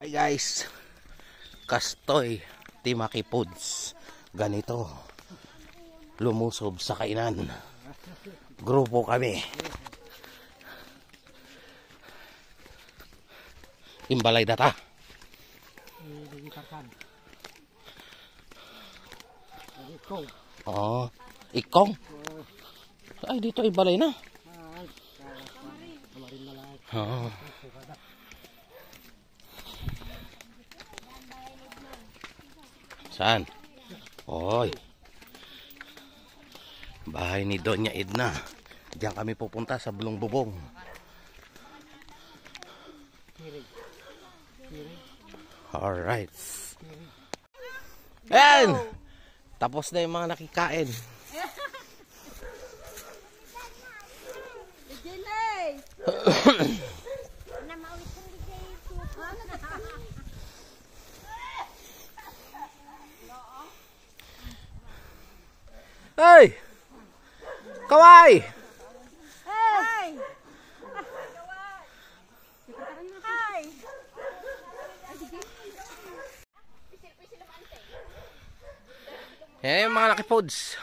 Hi guys, Kastoy Timaki Foods. Ganito lumusob sa kainan. Grupo kami. Imbalay data. Oh, ikong. Ay, dito ibalay na. Oh. Saan? Oy. Bahay ni Doña Edna. Diyan kami pupunta sa Bulong Bubong. Alright. Ayan! Tapos na yung mga nakikain. Hey! Kawai! Hey! Hi! Yan yung mga Lucky Foods.